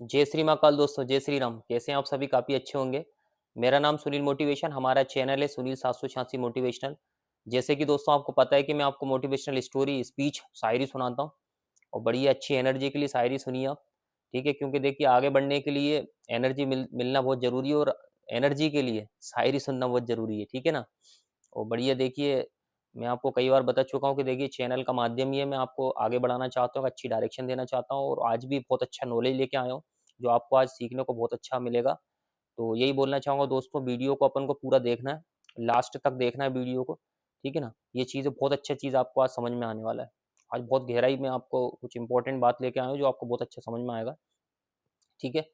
जय श्री महाकाल दोस्तों, जय श्री राम। कैसे हैं आप सभी? काफ़ी अच्छे होंगे। मेरा नाम सुनील मोटिवेशन, हमारा चैनल है सुनील 786 मोटिवेशनल। जैसे कि दोस्तों आपको पता है कि मैं आपको मोटिवेशनल स्टोरी, स्पीच, शायरी सुनाता हूँ और बड़ी अच्छी एनर्जी के लिए शायरी सुनिए आप, ठीक है? क्योंकि देखिए आगे बढ़ने के लिए एनर्जी मिलना बहुत ज़रूरी है और एनर्जी के लिए शायरी सुनना बहुत ज़रूरी है, ठीक है ना? और बढ़िया देखिए, मैं आपको कई बार बता चुका हूँ कि देखिए चैनल का माध्यम ही है, मैं आपको आगे बढ़ाना चाहता हूँ, अच्छी डायरेक्शन देना चाहता हूँ और आज भी बहुत अच्छा नॉलेज लेके आया हूँ, जो आपको आज सीखने को बहुत अच्छा मिलेगा। तो यही बोलना चाहूँगा दोस्तों, वीडियो को अपन को पूरा देखना है, लास्ट तक देखना है वीडियो को, ठीक है ना? ये चीज़ बहुत अच्छा चीज़ आपको आज समझ में आने वाला है। आज बहुत गहराई में आपको कुछ इंपॉर्टेंट बात लेके आया हूँ, जो आपको बहुत अच्छा समझ में आएगा, ठीक है?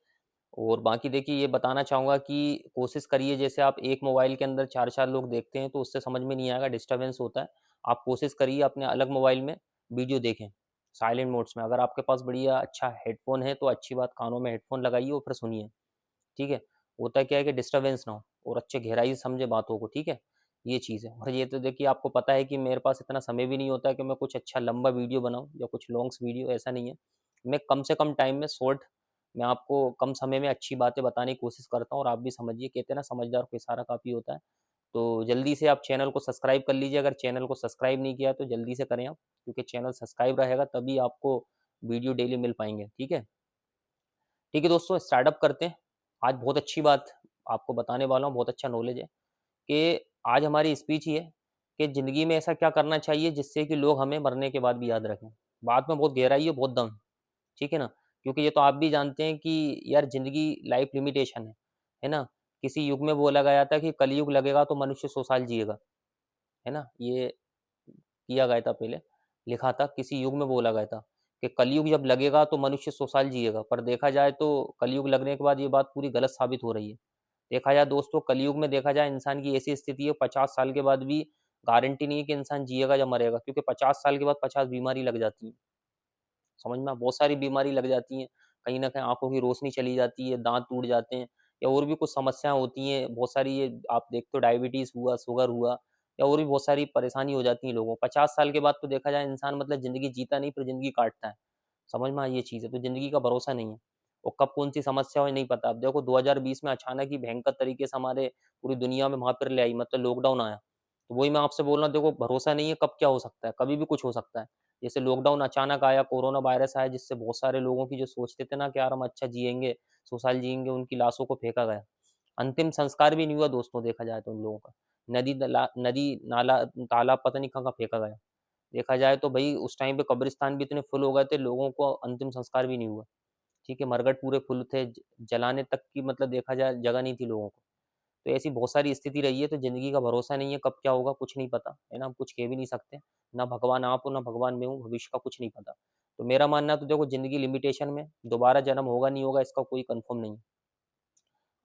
और बाकी देखिए ये बताना चाहूँगा कि कोशिश करिए, जैसे आप एक मोबाइल के अंदर 4-4 लोग देखते हैं तो उससे समझ में नहीं आएगा, डिस्टर्बेंस होता है। आप कोशिश करिए अपने अलग मोबाइल में वीडियो देखें, साइलेंट मोड्स में। अगर आपके पास बढ़िया अच्छा हेडफ़ोन है तो अच्छी बात, कानों में हेडफ़ोन लगाइए और फिर सुनिए, ठीक है? होता क्या है कि डिस्टर्बेंस ना हो और अच्छे गहराई से समझे बातों को, ठीक है? ये चीज़ है। और ये तो देखिए आपको पता है कि मेरे पास इतना समय भी नहीं होता है कि मैं कुछ अच्छा लंबा वीडियो बनाऊँ या कुछ लॉन्ग्स वीडियो, ऐसा नहीं है। मैं कम से कम टाइम में शॉर्ट, मैं आपको कम समय में अच्छी बातें बताने की कोशिश करता हूँ और आप भी समझिए, कहते हैं ना समझदार को इशारा काफ़ी होता है। तो जल्दी से आप चैनल को सब्सक्राइब कर लीजिए, अगर चैनल को सब्सक्राइब नहीं किया तो जल्दी से करें आप, क्योंकि चैनल सब्सक्राइब रहेगा तभी आपको वीडियो डेली मिल पाएँगे, ठीक है? ठीक है दोस्तों, स्टार्टअप करते हैं। आज बहुत अच्छी बात आपको बताने वाला हूँ, बहुत अच्छा नॉलेज है कि आज हमारी स्पीच ये है कि ज़िंदगी में ऐसा क्या करना चाहिए जिससे कि लोग हमें मरने के बाद भी याद रखें। बात में बहुत गहराई है, बहुत दम है, ठीक है ना? क्योंकि ये तो आप भी जानते हैं कि यार ज़िंदगी लाइफ लिमिटेशन है ना? किसी युग में बोला गया था कि कलयुग लगेगा तो मनुष्य 100 साल जिएगा, है ना? ये किया गया था पहले, लिखा था, किसी युग में बोला गया था कि कलयुग जब लगेगा तो मनुष्य 100 साल जिएगा। पर देखा जाए तो कलयुग लगने के बाद ये बात पूरी गलत साबित हो रही है। देखा जाए दोस्तों, कलयुग में देखा जाए इंसान की ऐसी स्थिति है, 50 साल के बाद भी गारंटी नहीं है कि इंसान जिएगा या मरेगा, क्योंकि 50 साल के बाद 50 बीमारी लग जाती है। समझ में, बहुत सारी बीमारी लग जाती हैं। कहीं न कहीं आँखों की रोशनी चली जाती है, दाँत टूट जाते हैं या और भी कुछ समस्याएँ होती हैं। बहुत सारी ये आप देखते हो, डायबिटीज़ हुआ, शुगर हुआ या और भी बहुत सारी परेशानी हो जाती है लोगों को। 50 साल के बाद तो देखा जाए इंसान मतलब ज़िंदगी जीता नहीं, पर ज़िंदगी काटता है। समझ में आई ये चीज़ है, तो ज़िंदगी का भरोसा नहीं है और कब कौन-सी समस्या हो ये नहीं पता। अब देखो 2020 में अचानक ही भयंकर तरीके से हमारे पूरी दुनिया में महामारी ले आई, मतलब लॉकडाउन आया। तो वही मैं आपसे बोल रहा हूँ, देखो भरोसा नहीं है कब क्या हो सकता है, कभी भी कुछ हो सकता है। जैसे लॉकडाउन अचानक आया, कोरोना वायरस आया, जिससे बहुत सारे लोगों की जो सोचते थे ना कि यार हम अच्छा जिएँगे, 100 साल जिएँगे, उनकी लाशों को फेंका गया। अंतिम संस्कार भी नहीं हुआ दोस्तों, देखा जाए तो उन लोगों का। नदी, नाला, तालाब पता नहीं कहाँ-कहाँ फेंका गया। देखा जाए तो भई उस टाइम पे कब्रिस्तान भी इतने फुल हो गए थे, लोगों को अंतिम संस्कार भी नहीं हुआ। ठीक है, मरघट पूरे फुल थे, जलाने तक की मतलब देखा जाए जगह नहीं थी लोगों को। तो ऐसी बहुत सारी स्थिति रही है, तो ज़िंदगी का भरोसा नहीं है, कब क्या होगा कुछ नहीं पता, है ना? हम कुछ कह भी नहीं सकते। ना भगवान आप हो, ना भगवान मैं हूँ, भविष्य का कुछ नहीं पता। तो मेरा मानना है तो देखो, ज़िंदगी लिमिटेशन में, दोबारा जन्म होगा नहीं होगा इसका कोई कन्फर्म नहीं है।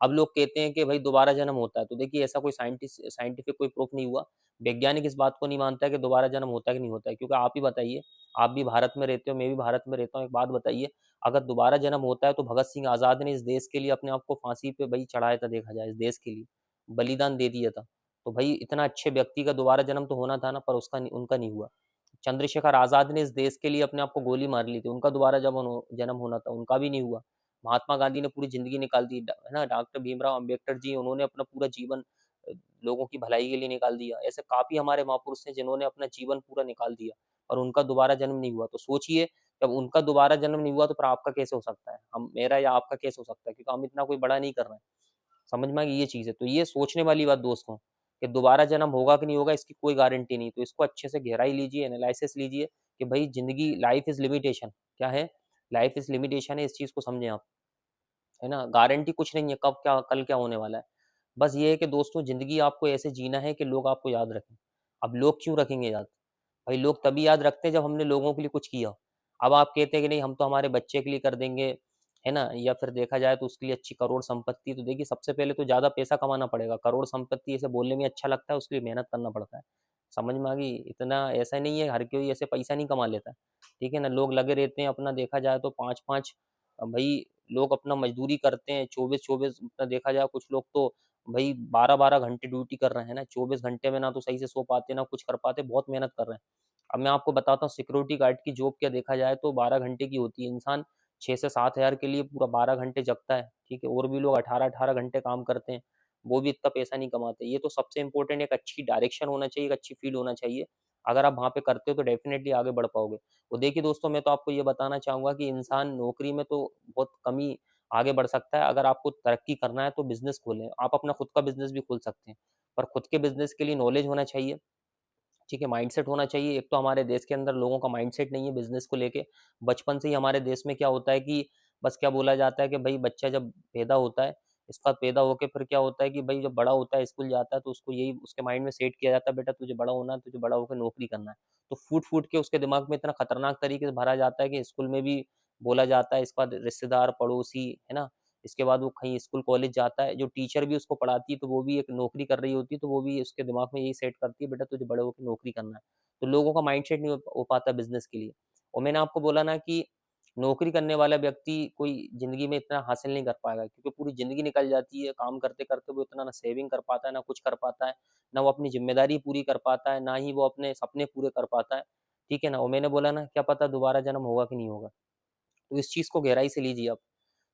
अब लोग कहते हैं कि भाई दोबारा जन्म होता है, तो देखिए ऐसा कोई साइंटिफिक कोई प्रूफ नहीं हुआ। वैज्ञानिक इस बात को नहीं मानता है कि दोबारा जन्म होता है कि नहीं होता है, क्योंकि आप ही बताइए, आप भी भारत में रहते हो, मैं भी भारत में रहता हूँ, एक बात बताइए, अगर दोबारा जन्म होता है तो भगत सिंह आज़ाद ने इस देश के लिए अपने आप को फांसी पे भई चढ़ाया था, देखा जाए इस देश के लिए, बलिदान दे दिया था। तो भई इतना अच्छे व्यक्ति का दोबारा जन्म तो होना था ना, पर उसका नहीं, उनका नहीं हुआ। चंद्रशेखर आज़ाद ने इस देश के लिए अपने आप को गोली मार ली थी, उनका दोबारा जन्म होना था, उनका भी नहीं हुआ। महात्मा गांधी ने पूरी ज़िंदगी निकाल दी, है ना? डॉक्टर भीमराव अम्बेडकर जी, उन्होंने अपना पूरा जीवन अ, लोगों की भलाई के लिए निकाल दिया। ऐसे काफ़ी हमारे महापुरुष हैं जिन्होंने अपना जीवन पूरा निकाल दिया और उनका दोबारा जन्म नहीं हुआ। तो सोचिए, जब उनका दोबारा जन्म नहीं हुआ तो फिर आपका कैसे हो सकता है? हम मेरा या आपका कैसे हो सकता है? क्योंकि हम इतना कोई बड़ा नहीं कर रहे हैं। समझ में आ गई ये चीज़ है। तो ये सोचने वाली बात दोस्तों, कि दोबारा जन्म होगा कि नहीं होगा इसकी कोई गारंटी नहीं। तो इसको अच्छे से गहराई लीजिए, एनालिसिस लीजिए कि भई ज़िंदगी, लाइफ़ इज़ लिमिटेशन। क्या है? लाइफ़ इज़ लिमिटेशन है, इस चीज़ को समझें आप। है ना? गारंटी कुछ नहीं है, कब क्या, कल क्या होने वाला है। बस ये है कि दोस्तों, ज़िंदगी आपको ऐसे जीना है कि लोग आपको याद रखें। अब लोग क्यों रखेंगे याद? भाई लोग तभी याद रखते हैं जब हमने लोगों के लिए कुछ किया। अब आप कहते हैं कि नहीं हम तो हमारे बच्चे के लिए कर देंगे, है ना? या फिर देखा जाए तो उसके लिए अच्छी करोड़ संपत्ति, तो देखिए सबसे पहले तो ज़्यादा पैसा कमाना पड़ेगा। करोड़ संपत्ति ऐसे बोलने में अच्छा लगता है, उसके लिए मेहनत करना पड़ता है। समझ में आ गई? इतना ऐसा नहीं है, हर कोई ऐसे पैसा नहीं कमा लेता है। ठीक है ना? लोग लगे रहते हैं अपना, देखा जाए तो 5-5 भई लोग अपना मज़दूरी करते हैं, 24-24 अपना देखा जाए, कुछ लोग तो भई 12-12 घंटे ड्यूटी कर रहे हैं ना, 24 घंटे में ना तो सही से सो पाते, ना कुछ कर पाते, बहुत मेहनत कर रहे हैं। अब मैं आपको बताता हूँ, सिक्योरिटी गार्ड की जॉब क्या देखा जाए तो 12 घंटे की होती है। इंसान 6 से 7 हज़ार के लिए पूरा 12 घंटे जगता है, ठीक है? और भी लोग 18-18 घंटे काम करते हैं, वो भी इतना पैसा नहीं कमाते। ये तो सबसे इम्पोर्टेंट एक अच्छी डायरेक्शन होना चाहिए, एक अच्छी फ़ील्ड होना चाहिए। अगर आप वहाँ पे करते हो तो डेफ़िनेटली आगे बढ़ पाओगे। और देखिए दोस्तों, मैं तो आपको ये बताना चाहूँगा कि इंसान नौकरी में तो बहुत कम ही आगे बढ़ सकता है। अगर आपको तरक्की करना है तो बिज़नेस खोलें। आप अपना खुद का बिज़नेस भी खोल सकते हैं, पर खुद के बिज़नेस के लिए नॉलेज होना चाहिए, ठीक है, माइंडसेट होना चाहिए। एक तो हमारे देश के अंदर लोगों का माइंडसेट नहीं है बिज़नेस को लेके। बचपन से ही हमारे देश में क्या होता है कि बस क्या बोला जाता है कि भई बच्चा जब पैदा होता है, इसका पैदा होके फिर क्या होता है कि भई जब बड़ा होता है, स्कूल जाता है, तो उसको यही उसके माइंड में सेट किया जाता है, बेटा तुझे बड़ा होना है, तुझे बड़ा होकर नौकरी करना है। तो फूट-फूट के उसके दिमाग में इतना खतरनाक तरीके से भरा जाता है कि स्कूल में भी बोला जाता है, इसके बाद रिश्तेदार, पड़ोसी, है ना? इसके बाद वो कहीं स्कूल, कॉलेज जाता है, जो टीचर भी उसको पढ़ाती है, तो वो भी एक नौकरी कर रही होती है, तो वो भी उसके दिमाग में यही सेट करती है, बेटा तुझे बड़े होके नौकरी करना है। तो लोगों का माइंडसेट नहीं हो पाता बिज़नेस के लिए। और मैंने आपको बोला ना कि नौकरी करने वाला व्यक्ति कोई ज़िंदगी में इतना हासिल नहीं कर पाएगा, क्योंकि पूरी ज़िंदगी निकल जाती है काम करते-करते, वो इतना ना सेविंग कर पाता है, ना कुछ कर पाता है, ना वो अपनी ज़िम्मेदारी पूरी कर पाता है, ना ही वो अपने सपने पूरे कर पाता है, ठीक है ना? और मैंने बोला ना, क्या पता दोबारा जन्म होगा कि नहीं होगा। तो इस चीज़ को गहराई से लीजिए आप।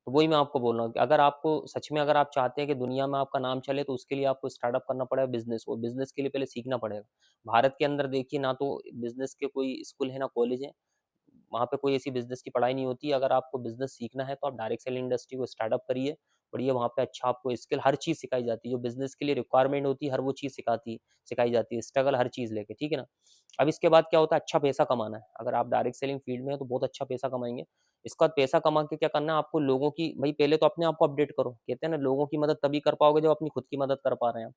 तो वही मैं आपको बोल रहा हूँ कि अगर आपको सच में, अगर आप चाहते हैं कि दुनिया में आपका नाम चले, तो उसके लिए आपको स्टार्टअप करना पड़ेगा बिज़नेस, और बिज़नेस के लिए पहले सीखना पड़ेगा। भारत के अंदर देखिए, ना तो बिज़नेस के कोई स्कूल है, ना कॉलेज है। वहाँ पे कोई ऐसी बिज़नेस की पढ़ाई नहीं होती है। अगर आपको बिज़नेस सीखना है तो आप डायरेक्ट सेलिंग इंडस्ट्री को स्टार्टअप करिए, पढ़िए, वहाँ पे अच्छा आपको स्किल हर चीज़ सिखाई जाती है। जो बिज़नेस के लिए रिक्वायरमेंट होती है, हर वो चीज़ सिखाई जाती है, स्ट्रगल हर चीज़ लेके, ठीक है ना? अब इसके बाद क्या होता है, अच्छा पैसा कमाना है। अगर आप डायरेक्ट सेलिंग फील्ड में हैं तो बहुत अच्छा पैसा कमाएँगे। इसके बाद पैसा कमा के क्या करना है आपको, लोगों की भई पहले तो अपने आप को अपडेट करो। कहते हैं ना, लोगों की मदद तभी कर पाओगे जब अपनी खुद की मदद कर पा रहे हैं आप।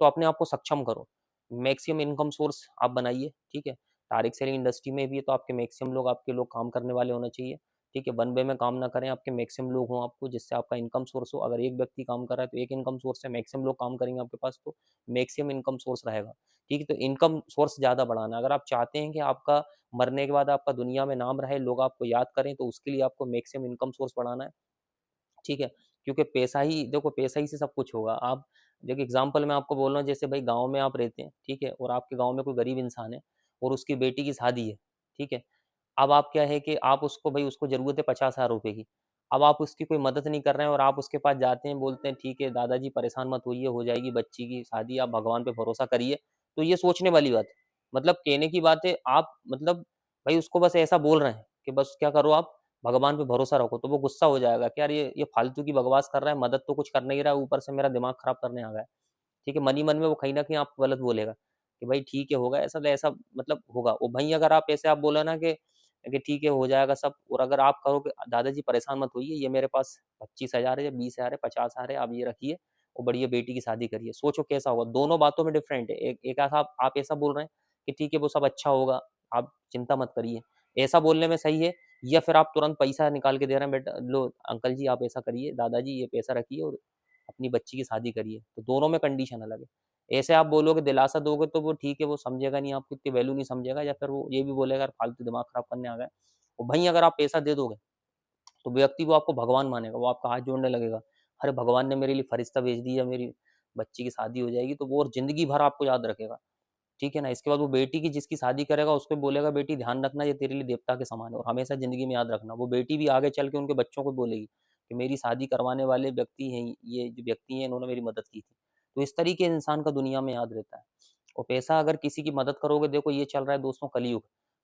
तो अपने आप को सक्षम करो। मैक्सिमम इनकम सोर्स आप बनाइए, ठीक है? डायरेक्ट सेलिंग इंडस्ट्री में भी है तो आपके मैक्सिमम लोग, आपके लोग काम करने वाले होने चाहिए, ठीक है? वन वे में काम ना करें, आपके मैक्सिमम लोग हों आपको, जिससे आपका इनकम सोर्स हो। अगर एक व्यक्ति काम कर रहा है तो एक इनकम सोर्स है, मैक्सिमम लोग काम करेंगे आपके पास तो मैक्सिमम इनकम सोर्स रहेगा, ठीक है? तो इनकम सोर्स ज़्यादा बढ़ाना है। अगर आप चाहते हैं कि आपका मरने के बाद आपका दुनिया में नाम रहे, लोग आपको याद करें, तो उसके लिए आपको मैक्सिमम इनकम सोर्स बढ़ाना है। ठीक है? क्योंकि पैसा ही देखो, पैसा ही से सब कुछ होगा। आप देखिए, एग्ज़ाम्पल मैं आपको बोल रहा हूँ, जैसे भाई गाँव में आप रहते हैं, ठीक है? और आपके गाँव में कोई गरीब इंसान है और उसकी बेटी की शादी है, ठीक है? अब आप क्या है कि आप उसको, भई उसको ज़रूरत है 50,000 रुपए की। अब आप उसकी कोई मदद नहीं कर रहे हैं और आप उसके पास जाते हैं, बोलते हैं ठीक है दादाजी परेशान मत होइए, हो जाएगी बच्ची की शादी, आप भगवान पे भरोसा करिए। तो ये सोचने वाली बात है। मतलब कहने की बात है, आप मतलब भई उसको बस ऐसा बोल रहे हैं कि बस क्या करो आप, भगवान पे भरोसा रखो, तो वो गुस्सा हो जाएगा कि यार ये फालतू की बकवास कर रहा है, मदद तो कुछ कर नहीं रहा है, ऊपर से मेरा दिमाग खराब करने आ गया है। ठीक है? मन ही मन में वो कहीं न कहीं आपको गलत बोलेगा कि भाई ठीक है, होगा ऐसा तो ऐसा, मतलब होगा। और वहीं अगर आप ऐसे आप बोला ना कि ठीक है, हो जाएगा सब, और अगर आप कहो कि दादाजी परेशान मत होइए, ये मेरे पास 25,000 है या 20,000 है, 50,000 है, आप ये रखिए और बढ़िया बेटी की शादी करिए। सोचो कैसा होगा, दोनों बातों में डिफरेंट है। एक एक ऐसा आप ऐसा बोल रहे हैं कि ठीक है, वो सब अच्छा होगा, आप चिंता मत करिए, ऐसा बोलने में सही है, या फिर आप तुरंत पैसा निकाल के दे रहे हैं, बेटा लो अंकल जी आप ऐसा करिए, दादाजी ये पैसा रखिए और अपनी बच्ची की शादी करिए, तो दोनों में कंडीशन अलग है। ऐसे आप बोलोगे, दिलासा दोगे, तो वो ठीक है, वो समझेगा नहीं, आपकी इतनी वैल्यू नहीं समझेगा, या फिर वो ये भी बोलेगा यार फालतू दिमाग खराब करने आ गया है। और वहीं अगर आप पैसा दे दोगे, तो व्यक्ति वो आपको भगवान मानेगा, वो आपका हाथ जोड़ने लगेगा। अरे भगवान ने मेरे लिए फरिश्ता भेज दिया, मेरी बच्ची की शादी हो जाएगी, तो वो और ज़िंदगी भर आपको याद रखेगा। ठीक है ना? इसके बाद वो बेटी की जिसकी शादी करेगा उसको बोलेगा, बेटी ध्यान रखना, ये तेरे लिए देवता के समान है और हमेशा ज़िंदगी में याद रखना। वो बेटी भी आगे चल के उनके बच्चों को बोलेगी कि मेरी शादी करवाने वाले व्यक्ति हैं, ये जो व्यक्ति हैं इन्होंने मेरी मदद की थी। तो इस तरीके इंसान का दुनिया में याद रहता है। और पैसा अगर किसी की मदद करोगे, देखो ये चल रहा है दोस्तों कलयुग।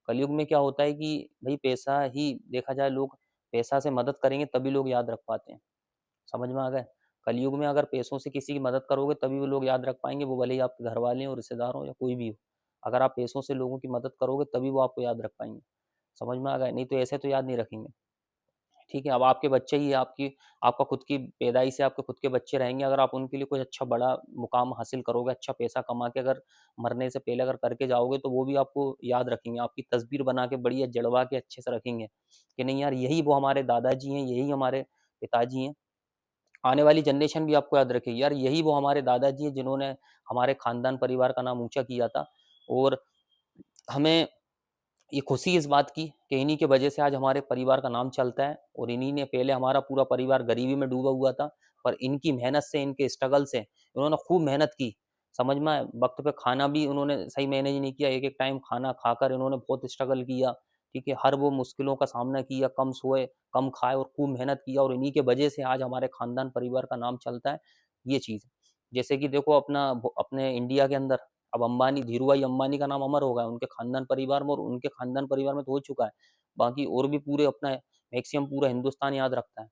कलयुग में क्या होता है कि भई पैसा ही देखा जाए, लोग पैसा से मदद करेंगे तभी लोग याद रख पाते हैं। समझ में आ गया? कलयुग में अगर पैसों से किसी की मदद करोगे तभी वो लोग याद रख पाएँगे, वो भले ही आपके घरवाले हों, रिश्तेदार हों या कोई भी हो। अगर आप पैसों से लोगों की मदद करोगे तभी वो आपको याद रख पाएँगे। समझ में आ गया? नहीं तो ऐसे तो याद नहीं रखेंगे। ठीक है? अब आपके बच्चे ही आपका खुद की पैदाइश से आपके खुद के बच्चे रहेंगे, अगर आप उनके लिए कुछ अच्छा बड़ा मुकाम हासिल करोगे, अच्छा पैसा कमा के अगर मरने से पहले अगर करके जाओगे, तो वो भी आपको याद रखेंगे, आपकी तस्वीर बना के बढ़िया जड़वा के अच्छे से रखेंगे, कि नहीं यार यही वो हमारे दादाजी हैं, यही हमारे पिताजी हैं। आने वाली जनरेशन भी आपको याद रखेगी, यार यही वो हमारे दादाजी हैं जिन्होंने हमारे खानदान परिवार का नाम ऊँचा किया था। और हमें ये खुशी इस बात की कि इन्हीं की वजह से आज हमारे परिवार का नाम चलता है, और इन्हीं ने पहले हमारा पूरा परिवार गरीबी में डूबा हुआ था, पर इनकी मेहनत से, इनके स्ट्रगल से इन्होंने खूब मेहनत की। समझ में आया? वक़्त पे खाना भी उन्होंने सही मैनेज नहीं किया, एक-एक टाइम खाना खाकर इन्होंने बहुत स्ट्रगल किया, ठीक है, हर वो मुश्किलों का सामना किया, कम सोए, कम खाए और खूब मेहनत किया, और इन्हीं के वजह से आज हमारे खानदान परिवार का नाम चलता है, ये चीज़ है। जैसे कि देखो अपने इंडिया के अंदर अब अंबानी, धीरूभाई अंबानी का नाम अमर हो गया है उनके खानदान परिवार में, और उनके खानदान परिवार में तो हो चुका है। बाकी और भी पूरे अपना मैक्सिमम पूरा हिंदुस्तान याद रखता है।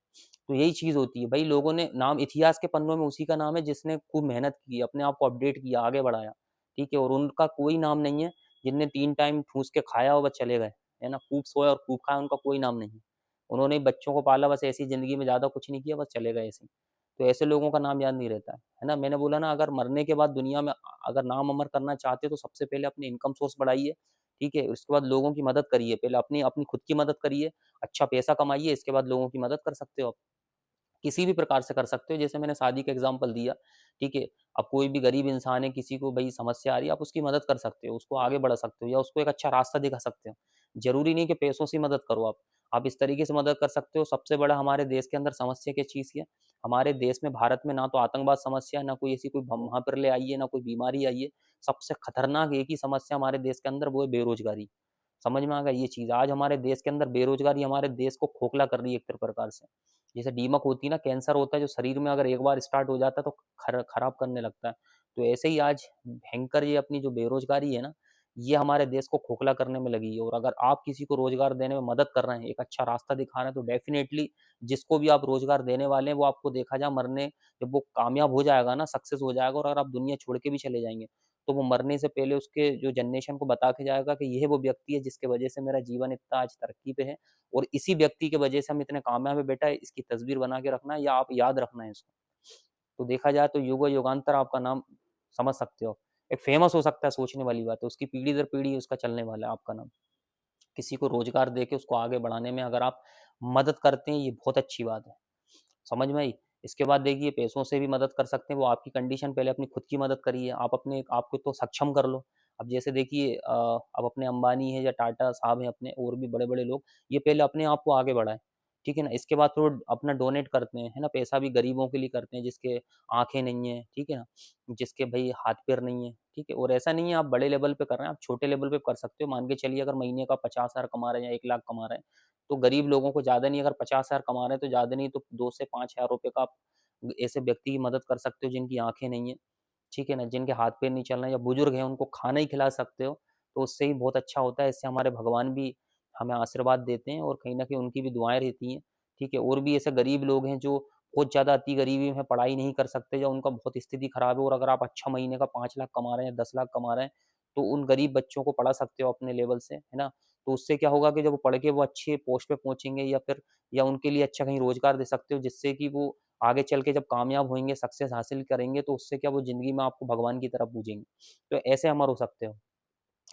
तो यही चीज़ होती है भाई, लोगों ने नाम इतिहास के पन्नों में उसी का नाम है जिसने खूब मेहनत की, अपने आप को अपडेट किया, आगे बढ़ाया, ठीक है? और उनका कोई नाम नहीं है जिनने 3 टाइम ठूस के खाया और बस चले गए, है ना? खूब सोया और खूब खाया, उनका कोई नाम नहीं है। उन्होंने बच्चों को पाला, बस ऐसी ज़िंदगी में ज़्यादा कुछ नहीं किया, बस चले गए ऐसे ही। तो ऐसे लोगों का नाम याद नहीं रहता है ना? मैंने बोला ना, अगर मरने के बाद दुनिया में अगर नाम अमर करना चाहते हो तो सबसे पहले अपनी इनकम सोर्स बढ़ाइए, ठीक है? उसके बाद लोगों की मदद करिए, पहले अपनी अपनी खुद की मदद करिए, अच्छा पैसा कमाइए, इसके बाद लोगों की मदद कर सकते हो आप। किसी भी प्रकार से कर सकते हो, जैसे मैंने शादी का एग्जांपल दिया, ठीक है? अब कोई भी गरीब इंसान है, किसी को भई समस्या आ रही है, आप उसकी मदद कर सकते हो, उसको आगे बढ़ा सकते हो या उसको एक अच्छा रास्ता दिखा सकते हो। ज़रूरी नहीं कि पैसों से ही मदद करो आप। आप इस तरीके से मदद कर सकते हो। सबसे बड़ा हमारे देश के अंदर समस्या किस चीज़ की है? हमारे देश में, भारत में, ना तो आतंकवाद समस्या है, ना कोई ऐसी कोई महाप्रलय आई है, ना कोई बीमारी आई है। सबसे खतरनाक एक ही समस्या हमारे देश के अंदर, वो है बेरोज़गारी। समझ में आ गया ये चीज़? आज हमारे देश के अंदर बेरोज़गारी हमारे देश को खोखला कर रही है एक प्रकार से। जैसे दीमक होती है ना, कैंसर होता है जो शरीर में अगर एक बार स्टार्ट हो जाता है तो खराब करने लगता है। तो ऐसे ही आज भयंकर ये अपनी जो बेरोज़गारी है ना, ये हमारे देश को खोखला करने में लगी है, और अगर आप किसी को रोज़गार देने में मदद कर रहे हैं, एक अच्छा रास्ता दिखा रहे हैं, तो डेफ़िनेटली जिसको भी आप रोज़गार देने वाले हैं, वो आपको देखा जाए मरने, जब वो कामयाब हो जाएगा ना, सक्सेस हो जाएगा, और अगर आप दुनिया छोड़ के भी चले जाएँगे, तो वो मरने से पहले उसके जो जनरेशन को बता के जाएगा कि ये वो व्यक्ति है जिसकी वजह से मेरा जीवन इतना आज तरक्की पे है, और इसी व्यक्ति की वजह से हम इतने कामयाब हैं बेटा, इसकी तस्वीर बना के रखना है या आप याद रखना है इसको। तो देखा जाए तो युगांतर आपका नाम समझ सकते हो। एक फ़ेमस हो सकता है, सोचने वाली बात है, उसकी पीढ़ी दर पीढ़ी उसका चलने वाला है आपका नाम। किसी को रोज़गार देके उसको आगे बढ़ाने में अगर आप मदद करते हैं, ये बहुत अच्छी बात है। समझ में आई? इसके बाद देखिए, पैसों से भी मदद कर सकते हैं, वो आपकी कंडीशन, पहले अपनी खुद की मदद करिए, आप अपने आप को तो सक्षम कर लो। अब जैसे देखिए अब अपने अंबानी है या टाटा साहब हैं अपने, और भी बड़े-बड़े लोग, ये पहले अपने आप को आगे बढ़ाएँ, ठीक है ना? इसके बाद फिर वो अपना डोनेट करते हैं, है ना? पैसा भी गरीबों के लिए करते हैं, जिसके आँखें नहीं हैं, ठीक है ना? जिसके भई हाथ-पैर नहीं है, ठीक है? और ऐसा नहीं है आप बड़े लेवल पे कर रहे हैं, आप छोटे लेवल पे कर सकते हो। मान के चलिए, अगर महीने का 50,000 कमा रहे हैं या 1 लाख कमा रहे हैं, तो गरीब लोगों को ज़्यादा नहीं, अगर 50,000 कमा रहे हैं तो ज़्यादा नहीं तो 2 से 5,000 रुपए का आप ऐसे व्यक्ति की मदद कर सकते हो जिनकी आँखें नहीं है, ठीक है ना? जिनके हाथ-पैर नहीं चल रहे हैं या बुजुर्ग हैं, उनको खाना ही खिला सकते हो, तो उससे ही बहुत अच्छा होता है। इससे हमारे भगवान भी हमें आशीर्वाद देते हैं, और कहीं न कहीं उनकी भी दुआएँ रहती हैं, ठीक है? और भी ऐसे गरीब लोग हैं जो बहुत ज़्यादा अति गरीबी में पढ़ाई नहीं कर सकते, या उनका बहुत स्थिति खराब है, और अगर आप अच्छा महीने का 5 लाख कमा रहे हैं, 10 लाख कमा रहे हैं, तो उन गरीब बच्चों को पढ़ा सकते हो अपने लेवल से, है ना? तो उससे क्या होगा कि जब वो पढ़ के वो अच्छे पोस्ट पे पहुँचेंगे, या उनके लिए अच्छा कहीं रोज़गार दे सकते हो, जिससे कि वो आगे चल के जब कामयाब होंगे, सक्सेस हासिल करेंगे, तो उससे क्या, वो ज़िंदगी में आपको भगवान की तरह पूजेंगे। तो ऐसे अमर हो सकते हो।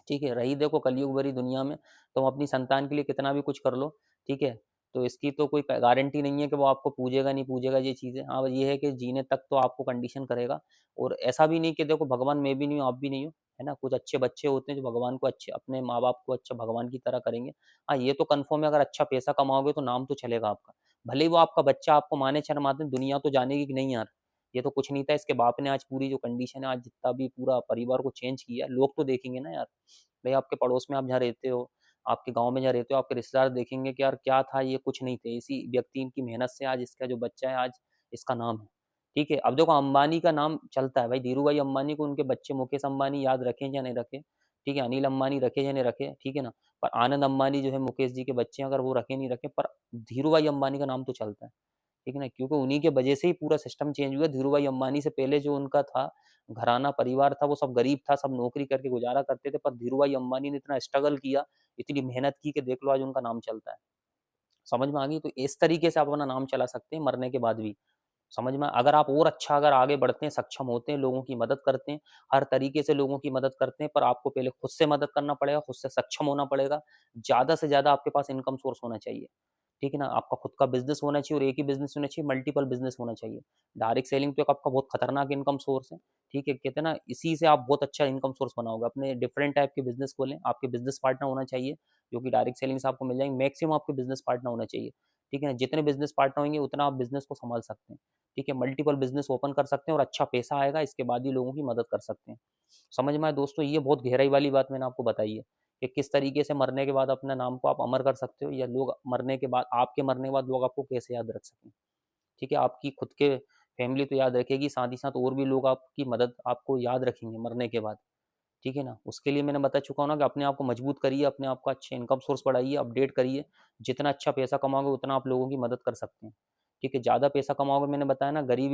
ठीक है, रही देखो कलयुग भरी दुनिया में, तुम अपनी संतान के लिए कितना भी कुछ कर लो, ठीक है? तो इसकी तो कोई गारंटी नहीं है कि वो आपको पूजेगा, नहीं पूजेगा, ये चीज़ें। हाँ, ये है कि जीने तक तो आपको कंडीशन करेगा, और ऐसा भी नहीं कि देखो, भगवान मैं भी नहीं हूँ, आप भी नहीं हो, है ना? कुछ अच्छे बच्चे होते हैं जो भगवान को अच्छे, अपने माँ-बाप को अच्छा भगवान की तरह करेंगे। हाँ, ये तो कन्फर्म है, अगर अच्छा पैसा कमाओगे तो नाम तो चलेगा आपका। भले ही वो आपका बच्चा आपको माने शर्माते, दुनिया तो जानेगी कि नहीं यार, ये तो कुछ नहीं था, इसके बाप ने आज पूरी जो कंडीशन है, आज जितना भी पूरा परिवार को चेंज किया, लोग तो देखेंगे ना यार। भई आपके पड़ोस में आप जहाँ रहते हो, आपके गाँव में जहाँ रहते हो, आपके रिश्तेदार देखेंगे कि यार क्या था, ये कुछ नहीं थे। इसी व्यक्ति की मेहनत से आज इसका जो बच्चा है, आज इसका नाम है। ठीक है? अब देखो, अंबानी का नाम चलता है भाई, धीरूभाई अंबानी को उनके बच्चे मुकेश अंबानी याद रखें या नहीं रखें, ठीक है? अनिल अंबानी रखे या नहीं रखे, ठीक है ना? पर आनंद अंबानी जो है मुकेश जी के बच्चे हैं, अगर वो रखे नहीं रखे, पर धीरूभाई अंबानी का नाम तो चलता है। ठीक है ना? क्योंकि उन्हीं के वजह से ही पूरा सिस्टम चेंज हुआ। धीरूभाई अंबानी से पहले जो उनका था, घराना परिवार था, वो सब गरीब था, सब नौकरी करके गुज़ारा करते थे, पर धीरूभाई अंबानी ने इतना स्ट्रगल किया, इतनी मेहनत की कि देख लो आज उनका नाम चलता है। समझ में आ गई? तो इस तरीके से आप अपना नाम चला सकते हैं मरने के बाद भी। समझ में, अगर आप और अच्छा अगर आगे बढ़ते हैं, सक्षम होते हैं, लोगों की मदद करते हैं, हर तरीके से लोगों की मदद करते हैं, पर आपको पहले खुद से मदद करना पड़ेगा, खुद से सक्षम होना पड़ेगा। ज़्यादा से ज़्यादा आपके पास इनकम सोर्स होना चाहिए। ठीक है ना? आपका खुद का बिज़नेस होना चाहिए, और एक ही बिज़नेस होना चाहिए, मल्टीपल बिज़नेस होना चाहिए। डायरेक्ट सेलिंग तो एक आपका बहुत खतरनाक इनकम सोर्स है। ठीक है? कहते हैं ना, इसी से आप बहुत अच्छा इनकम सोर्स बनाओगे। अपने डिफरेंट टाइप के बिज़नेस खोलें, आपके बिज़नेस पार्टनर होना चाहिए, जो कि डायरेक्ट सेलिंग से आपको मिल जाएँगे। मैक्सिमम आपके बिज़नेस पार्टनर होना चाहिए। ठीक है ना? जितने बिज़नेस पार्टनर होंगे, उतना आप बिज़नेस को सँभाल सकते हैं। ठीक है? मल्टीपल बिज़नेस ओपन कर सकते हैं, और अच्छा पैसा आएगा, इसके बाद ही लोगों की मदद कर सकते हैं। समझ में आया दोस्तों? ये बहुत गहराई वाली बात मैंने आपको बताई है, कि किस तरीके से मरने के बाद अपने नाम को आप अमर कर सकते हो, या लोग मरने के बाद, आपके मरने के बाद लोग आपको कैसे याद रख सकें। ठीक है, आपकी खुद के फैमिली तो याद रखेगी, साथ ही साथ और भी लोग आपकी मदद आपको याद रखेंगे मरने के बाद। ठीक है ना, उसके लिए मैंने बता चुका हूँ ना कि अपने आप को मजबूत करिए, अपने आप को अच्छे इनकम सोर्स बढ़ाइए, अपडेट करिए। जितना अच्छा पैसा कमाओगे उतना आप लोगों की मदद कर सकते हैं। ठीक है, ज़्यादा पैसा कमाओगे, मैंने बताया ना, गरीब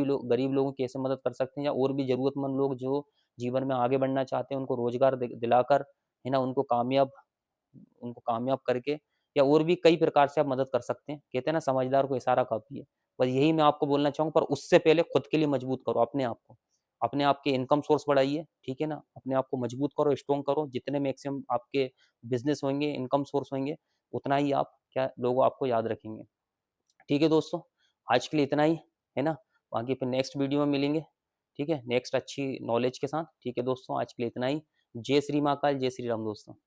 लोगों की कैसे मदद कर सकते हैं, या और भी ज़रूरतमंद लोग जो जीवन में आगे बढ़ना चाहते हैं, उनको रोजगार दिलाकर, है ना, उनको कामयाब करके, या और भी कई प्रकार से आप मदद कर सकते हैं। कहते हैं ना, समझदार को इशारा काफ़ी है। बस यही मैं आपको बोलना चाहूँगा, पर उससे पहले खुद के लिए मजबूत करो अपने आप को। अपने आप के इनकम सोर्स बढ़ाइए, ठीक है ना? अपने आप को मजबूत करो, स्ट्रॉन्ग करो। जितने मैक्सिमम आपके बिज़नेस होंगे, इनकम सोर्स होंगे, उतना ही आप क्या लोग आपको याद रखेंगे। ठीक है दोस्तों, आज के लिए इतना ही, है ना? बाकी फिर नेक्स्ट वीडियो में मिलेंगे, ठीक है? नेक्स्ट अच्छी नॉलेज के साथ। ठीक है दोस्तों, आज के लिए इतना ही। जय श्री महाकाल, जय श्री राम दोस्तों।